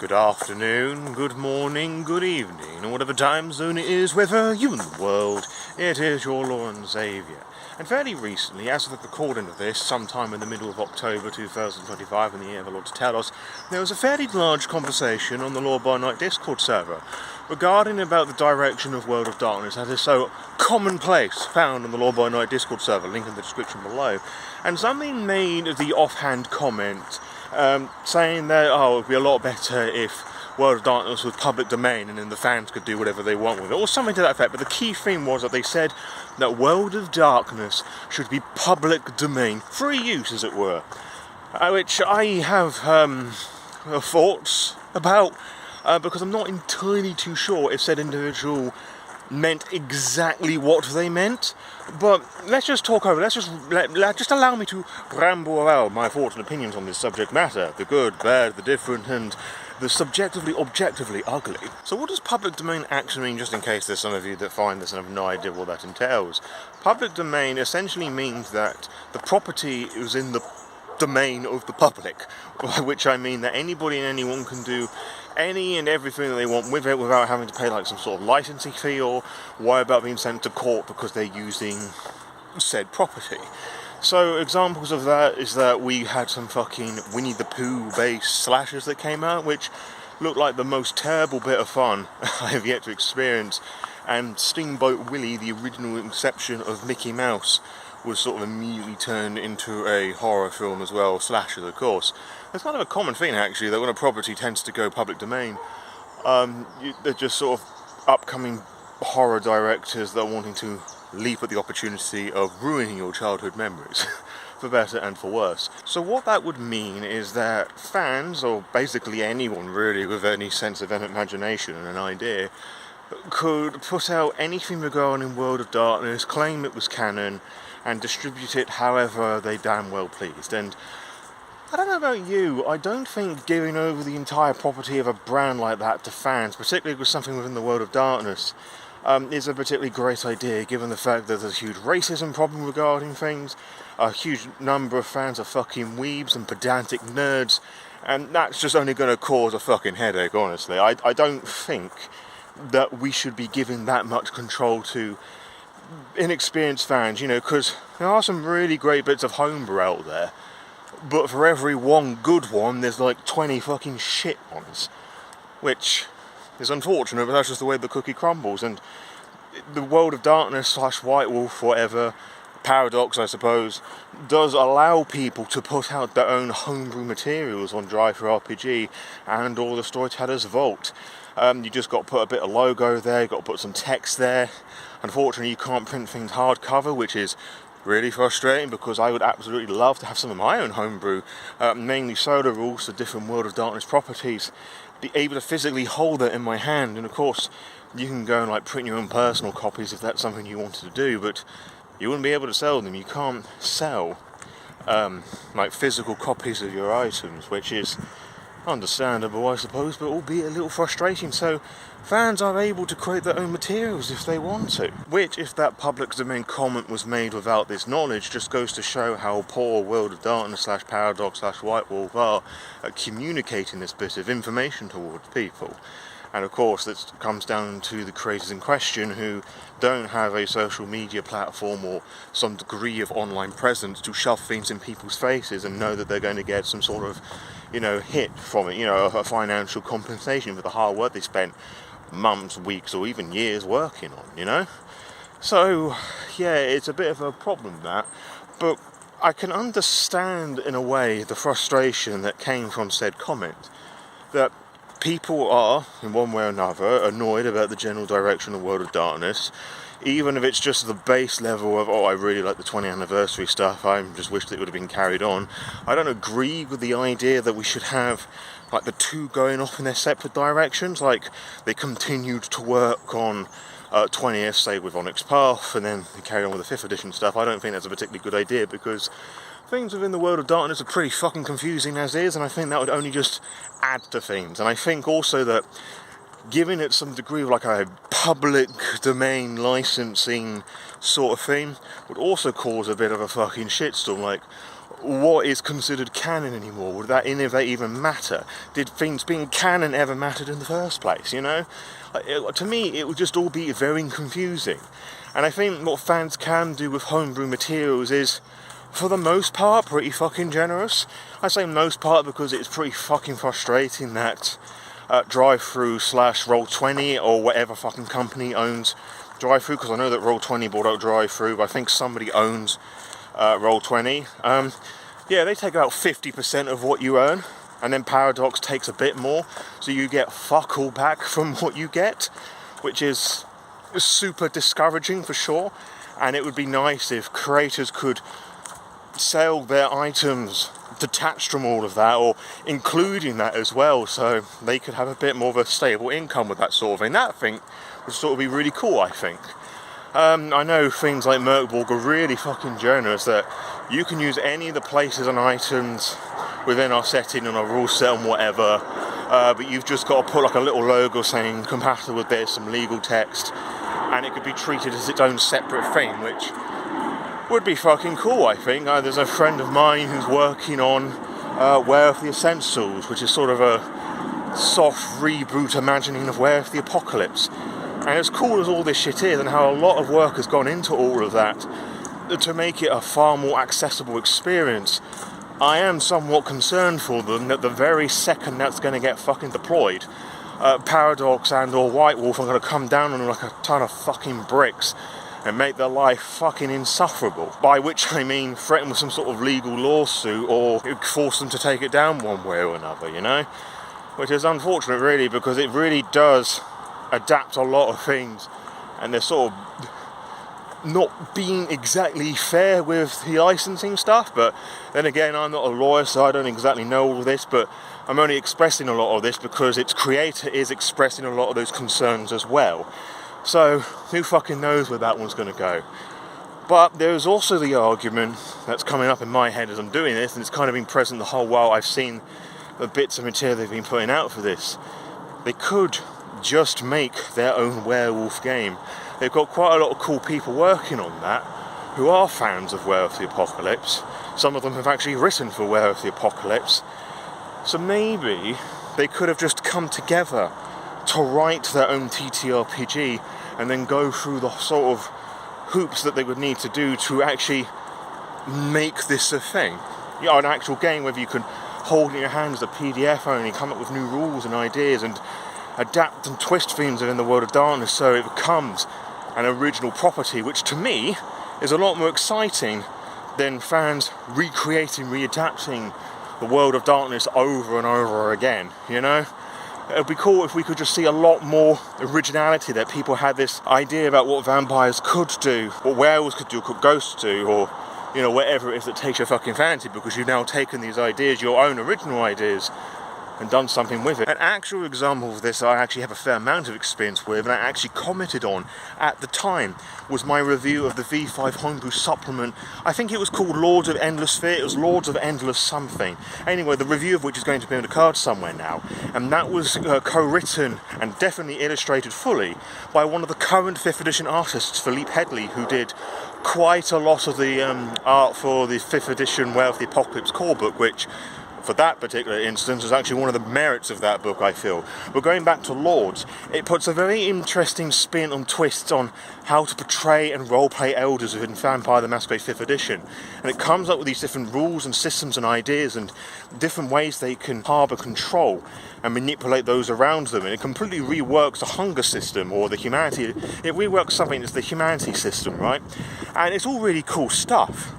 Good afternoon, good morning, good evening, or whatever time zone it is, whether you in the world, it is your Lord and Saviour. And fairly recently, as of the recording of this, sometime in the middle of October 2025, in the year of the Lord to tell us, there was a fairly large conversation on the Lord by Night Discord server regarding about the direction of World of Darkness as is so commonplace found on the Lord by Night Discord server, link in the description below. And something made the offhand comment saying that, it would be a lot better if World of Darkness was public domain and then the fans could do whatever they want with it, or something to that effect. But the key thing was that they said that World of Darkness should be public domain, free use as it were, which I have thoughts about, because I'm not entirely too sure if said individual meant exactly what they meant. But let's just talk over, just allow me to ramble around my thoughts and opinions on this subject matter, the good, bad, the different, and the subjectively, objectively ugly. So what does public domain actually mean, just in case there's some of you that find this and have no idea what that entails? Public domain essentially means that the property is in the domain of the public, by which I mean that anybody and anyone can do any and everything that they want with it without having to pay like some sort of licensing fee or worry about being sent to court because they're using said property. So examples of that is that we had some fucking Winnie the Pooh based slashers that came out, which looked like the most terrible bit of fun I have yet to experience, and Steamboat Willie, the original inception of Mickey Mouse, was sort of immediately turned into a horror film as well, slashers of course. It's kind of a common thing actually, that when a property tends to go public domain, they're just sort of upcoming horror directors that are wanting to leap at the opportunity of ruining your childhood memories, for better and for worse. So what that would mean is that fans, or basically anyone really with any sense of imagination and an idea, could put out anything regarding World of Darkness, claim it was canon, and distribute it however they damn well pleased. And I don't know about you, I don't think giving over the entire property of a brand like that to fans, particularly with something within the World of Darkness, is a particularly great idea, given the fact that there's a huge racism problem regarding things, a huge number of fans are fucking weebs and pedantic nerds, and that's just only going to cause a fucking headache, honestly. I don't think that we should be giving that much control to inexperienced fans, because there are some really great bits of homebrew out there, but for every one good one, there's like 20 fucking shit ones, which is unfortunate, but that's just the way the cookie crumbles. And the World of Darkness / White Wolf, whatever, Paradox I suppose, does allow people to put out their own homebrew materials on Drive4RPG and or the Storyteller's Vault. You just got to put a bit of logo there, you got to put some text there. Unfortunately, you can't print things hardcover, which is really frustrating, because I would absolutely love to have some of my own homebrew, mainly soda rules for different World of Darkness properties, be able to physically hold it in my hand. And of course, you can go and like print your own personal copies if that's something you wanted to do, but you wouldn't be able to sell them. You can't sell like physical copies of your items, which is understandable, I suppose, but albeit a little frustrating. So fans are able to create their own materials if they want to, which, if that public domain comment was made without this knowledge, just goes to show how poor World of Darkness / Paradox / White Wolf are at communicating this bit of information towards people. And of course, that comes down to the creators in question, who don't have a social media platform or some degree of online presence to shove things in people's faces and know that they're going to get some sort of, hit from it, a financial compensation for the hard work they spent months, weeks, or even years working on, So, yeah, it's a bit of a problem, that. But I can understand, in a way, the frustration that came from said comment, that people are, in one way or another, annoyed about the general direction of World of Darkness, even if it's just the base level of, I really like the 20th anniversary stuff, I just wish that it would have been carried on. I don't agree with the idea that we should have like the two going off in their separate directions, like they continued to work on 20th, say with Onyx Path, and then they carry on with the 5th edition stuff. I don't think that's a particularly good idea, because things within the World of Darkness are pretty fucking confusing as is, and I think that would only just add to things. And I think also that giving it some degree of like a public domain licensing sort of thing would also cause a bit of a fucking shitstorm. Like, what is considered canon anymore? Would that any of that even matter? Did things being canon ever mattered in the first place, you know? To me, it would just all be very confusing. And I think what fans can do with homebrew materials is, for the most part, pretty fucking generous. I say most part because it's pretty fucking frustrating that Drive-Thru / Roll20 or whatever fucking company owns Drive-Thru, because I know that Roll20 bought out Drive-Thru, but I think somebody owns Roll20. Yeah, they take about 50% of what you earn, and then Paradox takes a bit more, so you get fuck all back from what you get, which is super discouraging for sure. And it would be nice if creators could sell their items detached from all of that, or including that as well, so they could have a bit more of a stable income with that sort of thing. That thing would sort of be really cool, I think. I know things like Merkborg are really fucking generous, that you can use any of the places and items within our setting and our rule set and whatever, but you've just got to put like a little logo saying compatible with this, some legal text, and it could be treated as its own separate thing, which would be fucking cool, I think. There's a friend of mine who's working on Werewolf the Essentials, which is sort of a soft reboot imagining of Werewolf the Apocalypse. And as cool as all this shit is, and how a lot of work has gone into all of that to make it a far more accessible experience, I am somewhat concerned for them that the very second that's going to get fucking deployed, Paradox and or White Wolf are going to come down on them like a ton of fucking bricks and make their life fucking insufferable. By which I mean threaten with some sort of legal lawsuit or force them to take it down one way or another, you know? Which is unfortunate really, because it really does adapt a lot of things, and they're sort of not being exactly fair with the licensing stuff. But then again, I'm not a lawyer, so I don't exactly know all of this, but I'm only expressing a lot of this because its creator is expressing a lot of those concerns as well. So who fucking knows where that one's going to go. But there's also the argument that's coming up in my head as I'm doing this, and it's kind of been present the whole while I've seen the bits of material they've been putting out for this. They could just make their own Werewolf game. They've got quite a lot of cool people working on that who are fans of Werewolf the Apocalypse. Some of them have actually written for Werewolf the Apocalypse. So maybe they could have just come together to write their own TTRPG and then go through the sort of hoops that they would need to do to actually make this a thing. You know, an actual game, whether you can hold in your hands the PDF only, come up with new rules and ideas and adapt and twist themes within the world of darkness so it becomes an original property, which to me is a lot more exciting than fans recreating, readapting the world of darkness over and over again, you know? It would be cool if we could just see a lot more originality, that people had this idea about what vampires could do, what werewolves could do, what ghosts do, or, you know, whatever it is that takes your fucking fancy, because you've now taken these ideas, your own original ideas, and done something with it. An actual example of this I actually have a fair amount of experience with, and I actually commented on at the time, was my review of the V5 Homebrew supplement. I think it was called Lords of Endless Fear. It was Lords of Endless something. Anyway, the review of which is going to be on the card somewhere now, and that was co-written and definitely illustrated fully by one of the current 5th edition artists, Philippe Headley, who did quite a lot of the art for the 5th edition Werewolf the Apocalypse core book, which for that particular instance is actually one of the merits of that book, I feel. But going back to Lords, it puts a very interesting spin on twists on how to portray and roleplay elders within Vampire the Masquerade 5th edition. And it comes up with these different rules and systems and ideas and different ways they can harbour control and manipulate those around them. And it completely reworks the hunger system, or the humanity. It reworks something that's the humanity system, right? And it's all really cool stuff.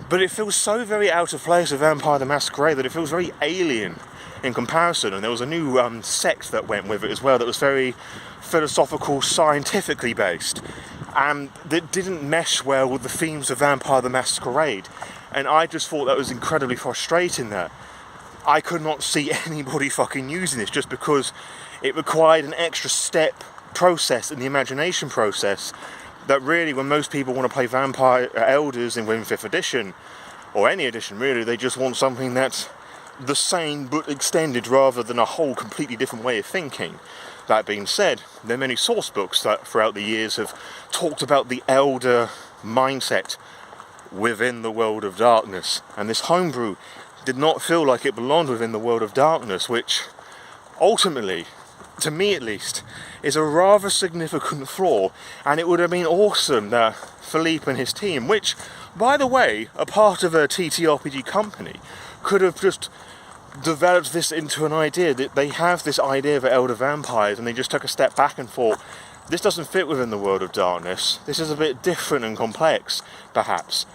But it feels so very out of place with Vampire the Masquerade that it feels very alien in comparison. And there was a new sect that went with it as well that was very philosophical, scientifically based, and that didn't mesh well with the themes of Vampire the Masquerade. And I just thought that was incredibly frustrating, that I could not see anybody fucking using this, just because it required an extra step process in the imagination process that really, when most people want to play Vampire Elders in 5th edition, or any edition really, they just want something that's the same but extended rather than a whole completely different way of thinking. That being said, there are many source books that throughout the years have talked about the Elder mindset within the world of darkness. And this homebrew did not feel like it belonged within the world of darkness, which ultimately, to me at least, is a rather significant flaw. And it would have been awesome that Philippe and his team, which, by the way, are part of a TTRPG company, could have just developed this into an idea. That they have this idea of elder vampires, and they just took a step back and thought, this doesn't fit within the world of darkness. This is a bit different and complex, perhaps.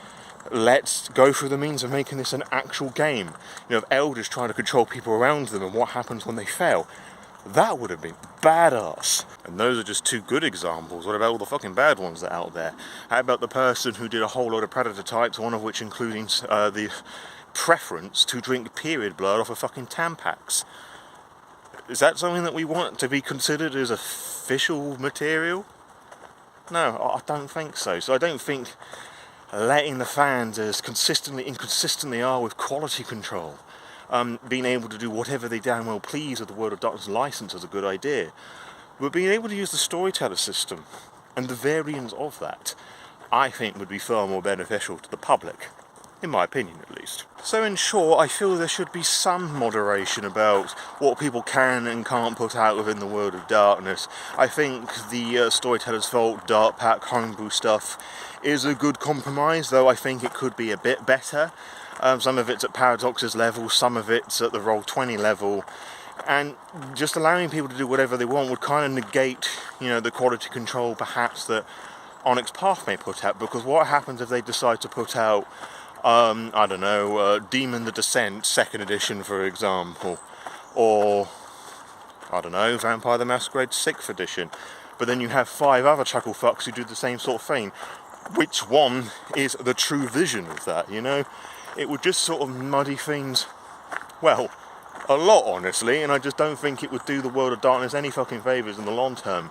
Let's go through the means of making this an actual game. Of elders trying to control people around them and what happens when they fail. That would have been badass. And those are just two good examples. What about all the fucking bad ones that are out there? How about the person who did a whole lot of predator types, one of which including the preference to drink period blood off of fucking Tampax? Is that something that we want to be considered as official material? No, I don't think so. So I don't think letting the fans, as inconsistently are with quality control, being able to do whatever they damn well please with the World of Darkness license is a good idea. But being able to use the storyteller system and the variants of that, I think would be far more beneficial to the public. In my opinion, at least. So in short, I feel there should be some moderation about what people can and can't put out within the world of darkness. I think the Storyteller's Vault, Dark Pack, Homebrew stuff is a good compromise, though I think it could be a bit better. Some of it's at Paradox's level, some of it's at the Roll20 level, and just allowing people to do whatever they want would kind of negate, the quality control perhaps that Onyx Path may put out, because what happens if they decide to put out I don't know, Demon the Descent 2nd edition, for example, or, I don't know, Vampire the Masquerade 6th edition, but then you have 5 other chuckle fucks who do the same sort of thing. Which one is the true vision of that, It would just sort of muddy things, well, a lot, honestly, and I just don't think it would do the World of Darkness any fucking favours in the long term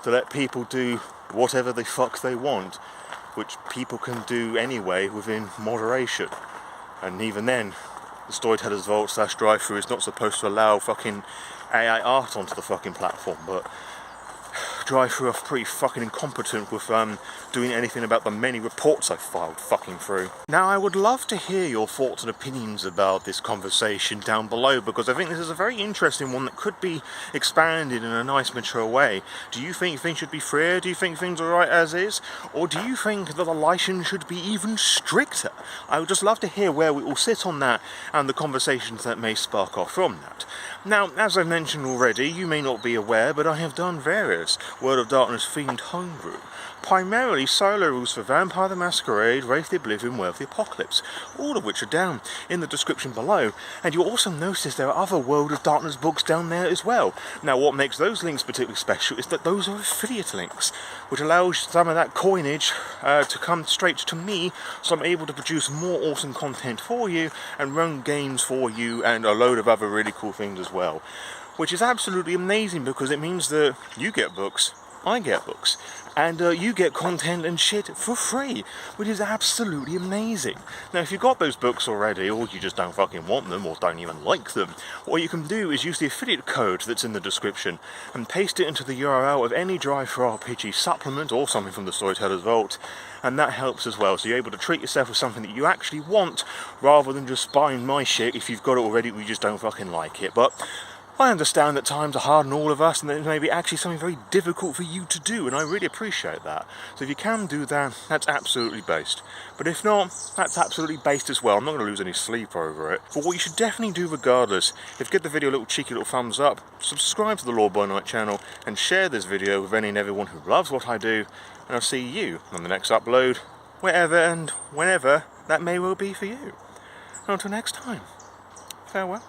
to let people do whatever the fuck they want, which people can do anyway within moderation. And even then, the Storyteller's Vault / Drive-Thru is not supposed to allow fucking AI art onto the fucking platform, but Drive-Thru are pretty fucking incompetent with doing anything about the many reports I've filed fucking through. Now, I would love to hear your thoughts and opinions about this conversation down below, because I think this is a very interesting one that could be expanded in a nice, mature way. Do you think things should be freer? Do you think things are right as is? Or do you think that the license should be even stricter? I would just love to hear where we all sit on that and the conversations that may spark off from that. Now, as I've mentioned already, you may not be aware, but I have done various World of Darkness themed homebrew. Primarily solo rules for Vampire the Masquerade, Wraith the Oblivion, Werewolf the Apocalypse, all of which are down in the description below. And you'll also notice there are other World of Darkness books down there as well. Now, what makes those links particularly special is that those are affiliate links, which allows some of that coinage to come straight to me, so I'm able to produce more awesome content for you and run games for you and a load of other really cool things as well. Which is absolutely amazing, because it means that you get books, I get books, and you get content and shit for free, which is absolutely amazing. Now, if you've got those books already, or you just don't fucking want them, or don't even like them, what you can do is use the affiliate code that's in the description, and paste it into the URL of any Drive-Thru RPG supplement, or something from the Storyteller's Vault, and that helps as well. So you're able to treat yourself with something that you actually want, rather than just buying my shit if you've got it already, we just don't fucking like it. But I understand that times are hard on all of us, and that it may be actually something very difficult for you to do, and I really appreciate that. So if you can do that, that's absolutely based. But if not, that's absolutely based as well. I'm not going to lose any sleep over it. But what you should definitely do regardless, is give the video a little cheeky little thumbs up, subscribe to the Lord by Night channel, and share this video with any and everyone who loves what I do, and I'll see you on the next upload, wherever and whenever that may well be for you. And until next time, farewell.